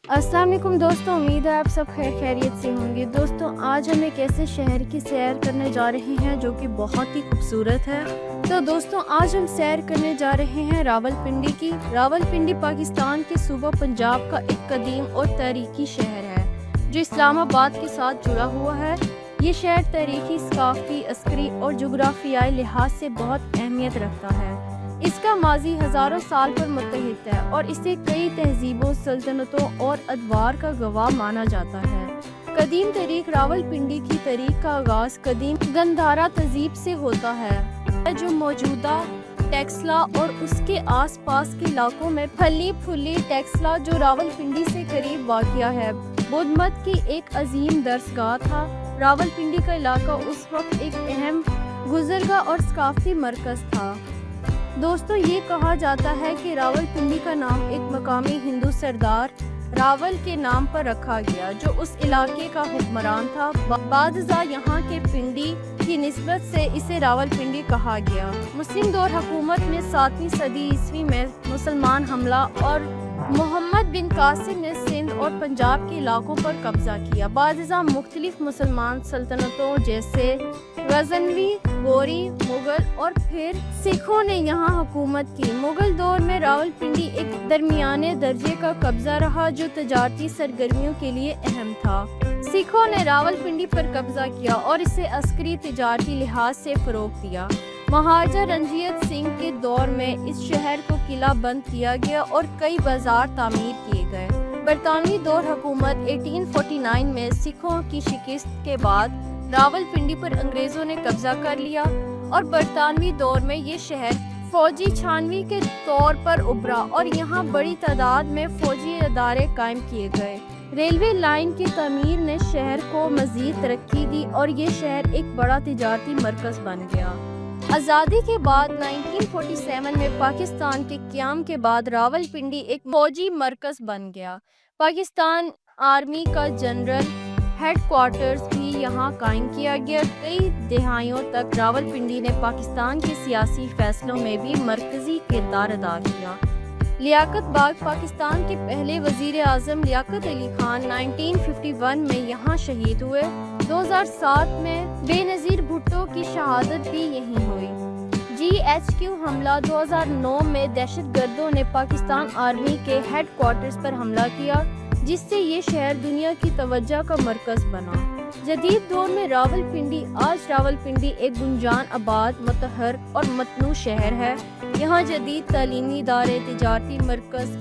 अस्सलाम वालेकुम दोस्तों, उम्मीद है आप सब खैरियत से होंगे। दोस्तों आज हम एक ऐसे शहर की सैर करने जा रहे हैं जो कि बहुत ही खूबसूरत है। तो दोस्तों आज हम सैर करने जा रहे हैं रावलपिंडी की। रावलपिंडी पाकिस्तान के सूबा पंजाब का एक कदीम और तारीखी शहर है जो इस्लामाबाद के साथ जुड़ा हुआ है। ये शहर तारीखी, सकाफती, अस्करी और जोग्राफियाई लिहाज से बहुत अहमियत रखता है। इसका माजी हज़ारों साल पर मुत्तहिद है और इसे कई तहजीबों, सल्तनतों और अदवार का गवाह माना जाता है। कदीम तारीख रावलपिंडी की तारीख का आगाज़ कदीम गंधारा तहजीब से होता है जो मौजूदा टेक्सला और उसके आसपास के इलाकों में फली फूली टेक्सला जो रावलपिंडी से करीब वाक़िया है बुद्ध मत की एक अजीम दरसगाह था। रावलपिंडी का इलाका उस वक्त एक अहम गुज़रगाह और सकाफती मरकज़ था। दोस्तों ये कहा जाता है कि रावलपिंडी का नाम एक मकामी हिंदू सरदार रावल के नाम पर रखा गया जो उस इलाके का हुक्मरान था। बादशाह यहाँ के पिंडी की निस्बत से इसे रावलपिंडी कहा गया। मुस्लिम दौर हुकूमत में 7वीं सदी ईस्वी में मुसलमान हमला और मोहम्मद बिन कासिम ने सिंध और पंजाब के इलाकों पर कब्जा किया। बादशाह मुख्तलिफ मुसलमान सल्तनतों जैसे गजनवी, गोरी, मुगल और फिर सिखों ने यहाँ हुकूमत की। मुगल दौर में रावलपिंडी एक दरमियाने दर्जे का कब्जा रहा जो तजारती सरगर्मियों के लिए अहम था। सिखों ने रावलपिंडी पर कब्जा किया और इसे अस्करी तजारती लिहाज से फ़रोग़ दिया। महाराजा रंजीत सिंह के दौर में इस शहर को किला बंद किया गया और कई बाजार तामीर किए गए। बरतानवी दौर हुकूमत 1849 में सिखों की शिकस्त के बाद रावलपिंडी पर अंग्रेज़ों ने कब्जा कर लिया और बरतानवी दौर में ये शहर फौजी छावनी के तौर पर उभरा और यहाँ बड़ी तादाद में फौजी अदारे कायम किए गए। रेलवे लाइन की तमीर ने शहर को मज़ीद तरक्की दी और ये शहर एक बड़ा तिजारती मरकज़ बन गया। आज़ादी के बाद 1947 में पाकिस्तान के क़याम के बाद रावलपिंडी एक फौजी मरकज़ बन गया। पाकिस्तान आर्मी का जनरल हेडक्वार्टर्स भी यहाँ कायम किया गया। कई दहाइयों तक रावलपिंडी ने पाकिस्तान के सियासी फैसलों में भी मरकज़ी किरदार अदा किया। लियाकत बाग पाकिस्तान के पहले वज़ीर आज़म लियाकत अली खान 1951 में यहाँ शहीद हुए। 2007 में बेनज़ीर भुट्टो की शहादत भी यहीं हुई। GHQ हमला 2009 में दहशतगर्दों ने पाकिस्तान आर्मी के हेडक्वार्टर्स पर हमला किया जिससे ये शहर दुनिया की तवज्जो का मरकज़ बना। जदीद दौर में रावलपिंडी एक गुंजान आबाद, मतहर और मतनू शहर है। यहाँ जदीद तालीमी इदारे, तिजारती मरकज़,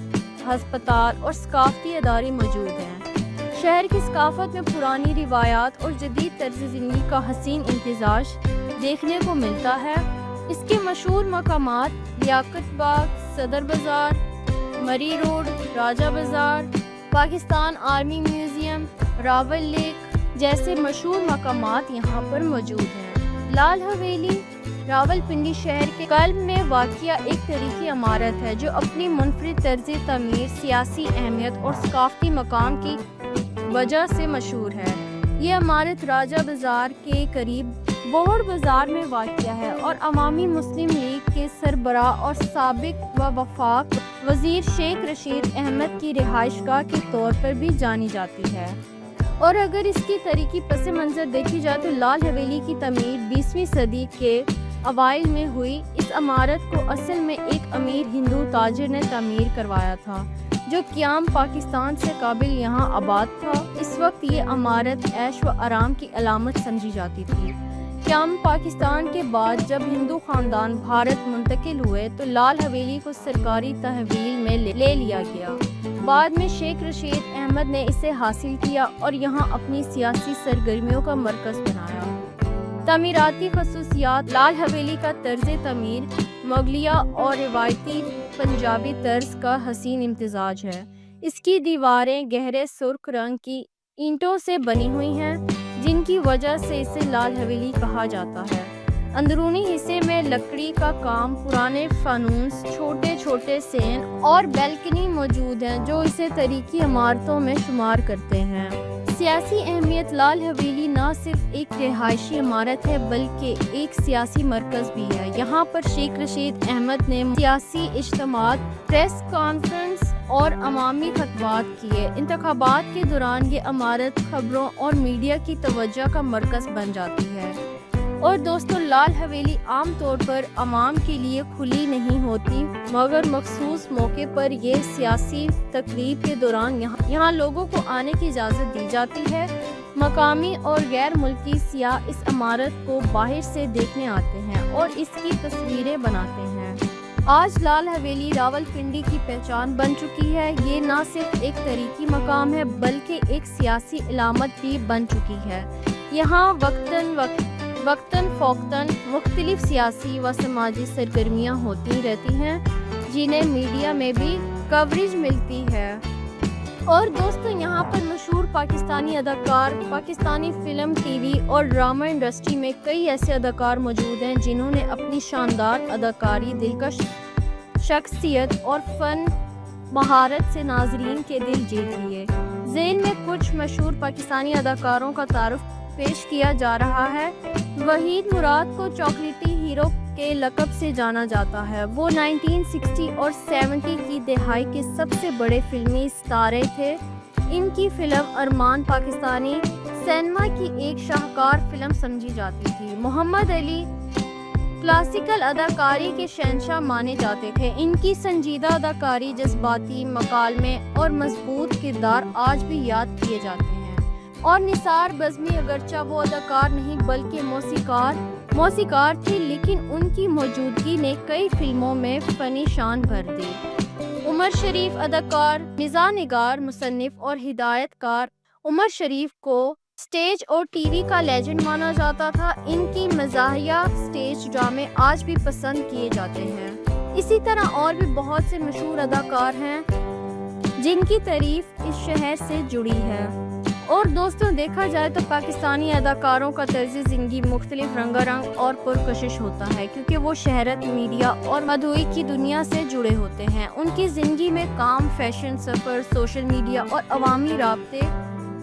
हस्पताल और सकाफती अदारे मौजूद हैं। शहर की सकाफत में पुरानी रिवायात और जदीद तर्ज ज़िंदगी का हसीन इम्तिजाज देखने को मिलता है। इसके मशहूर मकामात लियाकत बाग, सदर बाज़ार, मरी रोड, राजा बाज़ार, Pakistan army museum, Rawal lake जैसे मशहूर मकामात यहाँ पर मौजूद हैं। लाल हवेली रावलपिंडी शहर के कल्ब में वाक़िया एक तारीखी इमारत है जो अपनी मुनफरिद तर्ज़ तमीर, सियासी अहमियत और सकाफती मकाम की वजह से मशहूर है। ये इमारत राजा बाज़ार के करीब बोहड़ बाज़ार में वाक़िया है और अवामी मुस्लिम लीग के सरबराह और साबिक व वफाक वज़ीर शेख रशीद अहमद की रिहाइशगाह के तौर पर भी जानी जाती है। और अगर इसकी तारीखी पस मंज़र देखी जाए तो लाल हवेली की तमीर 20वीं सदी के अवाइल में हुई। इस इमारत को असल में एक अमीर हिंदू ताजिर ने तमीर करवाया था जो क़याम पाकिस्तान से काबिल यहाँ आबाद था। इस वक्त ये इमारत ऐश व आराम की अलामत समझी जाती थी। क़याम पाकिस्तान के बाद जब हिंदू ख़ानदान भारत मुंतकिल हुए तो लाल हवेली को सरकारी तहवील में ले लिया गया। बाद में शेख रशीद अहमद ने इसे हासिल किया और यहाँ अपनी सियासी सरगर्मियों का मरकज़ बनाया। तमीराती खसूसियात लाल हवेली का तर्ज तमीर मुगलिया और रिवायती पंजाबी तर्ज का हसीन इम्तिजाज है। इसकी दीवारें गहरे सुर्ख रंग की ईंटों से बनी हुई हैं जिनकी वजह से इसे लाल हवेली कहा जाता है। अंदरूनी हिस्से में लकड़ी का काम, पुराने फानूस, छोटे छोटे सेन और बैल्कनी मौजूद हैं जो इसे तारीखी इमारतों में शुमार करते हैं। सियासी अहमियत लाल हवेली न सिर्फ एक रिहायशी इमारत है बल्कि एक सियासी मरकज़ भी है। यहाँ पर शेख रशीद अहमद ने सियासी इज्तिमात, प्रेस कॉन्फ्रेंस اور عوامی خطبات کیے۔ انتخابات کے دوران یہ عمارت خبروں اور میڈیا کی توجہ کا مرکز بن جاتی ہے۔ اور دوستو لال حویلی عام طور پر عوام کے لیے کھلی نہیں ہوتی، مگر مخصوص موقع پر یہ سیاسی تقریب کے دوران یہاں لوگوں کو آنے کی اجازت دی جاتی ہے۔ مقامی اور غیر ملکی سیاح اس عمارت کو باہر سے دیکھنے آتے ہیں اور اس کی تصویریں بناتے ہیں۔ آج لال حویلی راولپنڈی کی پہچان بن چکی ہے۔ یہ نہ صرف ایک تاریخی مقام ہے بلکہ ایک سیاسی علامت بھی بن چکی ہے۔ یہاں وقتاً فوقتاً مختلف سیاسی و سماجی سرگرمیاں ہوتی رہتی ہیں جنہیں میڈیا میں بھی کوریج ملتی ہے۔ اور دوستو یہاں پر مشہور پاکستانی اداکار، پاکستانی فلم، ٹی وی اور ڈرامہ انڈسٹری میں کئی ایسے اداکار موجود ہیں جنہوں نے اپنی شاندار اداکاری، دلکش شخصیت اور فن مہارت سے ناظرین کے دل جیت لیے۔ ذیل میں کچھ مشہور پاکستانی اداکاروں کا تعارف پیش کیا جا رہا ہے۔ وحید مراد کو چاکلیٹی ہیرو کے لقب سے جانا جاتا ہے۔ وہ 1960 اور 70 کی دہائی کے سب سے بڑے فلمی ستارے تھے۔ ان کی فلم ارمان پاکستانی سینما کی ایک شاہکار فلم سمجھی جاتی تھی۔ محمد علی کلاسیکل اداکاری کے شہنشاہ مانے جاتے تھے۔ ان کی سنجیدہ اداکاری، جذباتی مکالمے اور مضبوط کردار آج بھی یاد کیے جاتے ہیں۔ اور نثار بزمی اگرچہ وہ اداکار نہیں بلکہ موسیقار تھی، لیکن ان کی موجودگی نے کئی فلموں میں فنی شان بھر دی۔ عمر شریف اداکار، مزاح نگار، مصنف اور ہدایت کار۔ عمر شریف کو سٹیج اور ٹی وی کا لیجنڈ مانا جاتا تھا۔ ان کی مزاحیہ سٹیج ڈرامے آج بھی پسند کیے جاتے ہیں۔ اسی طرح اور بھی بہت سے مشہور اداکار ہیں جن کی تعریف اس شہر سے جڑی ہے۔ اور دوستوں دیکھا جائے تو پاکستانی اداکاروں کا طرز زندگی مختلف رنگا رنگ اور پرکشش ہوتا ہے، کیونکہ وہ شہرت، میڈیا اور مدعوی کی دنیا سے جڑے ہوتے ہیں۔ ان کی زندگی میں کام، فیشن، سفر، سوشل میڈیا اور عوامی رابطے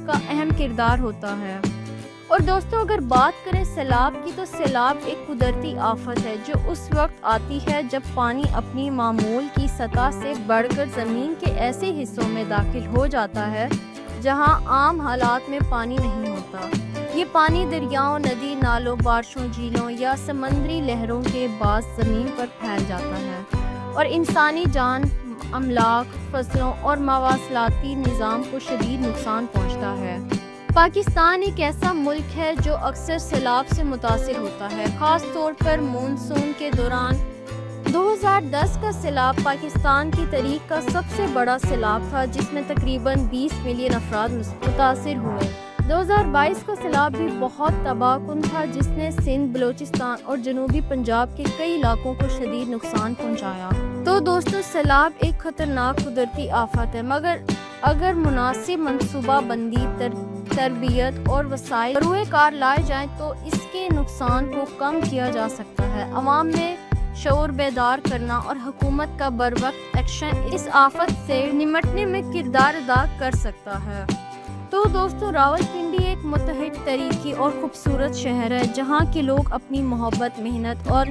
کا اہم کردار ہوتا ہے۔ اور دوستوں اگر بات کریں سیلاب کی، تو سیلاب ایک قدرتی آفت ہے جو اس وقت آتی ہے جب پانی اپنی معمول کی سطح سے بڑھ کر زمین کے ایسے حصوں میں داخل ہو جاتا ہے جہاں عام حالات میں پانی نہیں ہوتا۔ یہ پانی دریاؤں، ندی نالوں، بارشوں، جھیلوں یا سمندری لہروں کے باعث زمین پر پھیل جاتا ہے اور انسانی جان، املاک، فصلوں اور مواصلاتی نظام کو شدید نقصان پہنچتا ہے۔ پاکستان ایک ایسا ملک ہے جو اکثر سیلاب سے متاثر ہوتا ہے، خاص طور پر مونسون کے دوران۔ 2010 کا سیلاب پاکستان کی تاریخ کا سب سے بڑا سیلاب تھا جس میں تقریباً 20 ملین افراد متاثر ہوئے۔ 2022 کا سیلاب بھی بہت تباہ کن تھا جس نے سندھ، بلوچستان اور جنوبی پنجاب کے کئی علاقوں کو شدید نقصان پہنچایا۔ تو دوستو سیلاب ایک خطرناک قدرتی آفت ہے، مگر اگر مناسب منصوبہ بندی، تربیت اور وسائل بروئے کار لائے جائیں تو اس کے نقصان کو کم کیا جا سکتا ہے۔ عوام میں شعور بیدار کرنا اور حکومت کا بروقت ایکشن اس آفت سے نمٹنے میں کردار ادا کر سکتا ہے۔ تو دوستو راولپنڈی ایک متحد، تاریخی اور خوبصورت شہر ہے جہاں کے لوگ اپنی محبت، محنت اور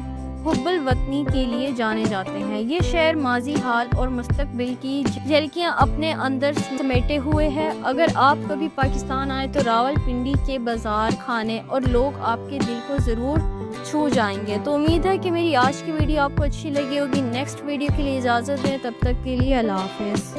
حب الوطنی کے لیے جانے جاتے ہیں۔ یہ شہر ماضی، حال اور مستقبل کی جھلکیاں اپنے اندر سمیٹے ہوئے ہے۔ اگر آپ کبھی پاکستان آئے تو راولپنڈی کے بازار، کھانے اور لوگ آپ کے دل کو ضرور چھو جائیں گے۔ تو امید ہے کہ میری آج کی ویڈیو آپ کو اچھی لگی ہوگی۔ نیکسٹ ویڈیو کے لیے اجازت دیں، تب تک کے لیے اللہ حافظ۔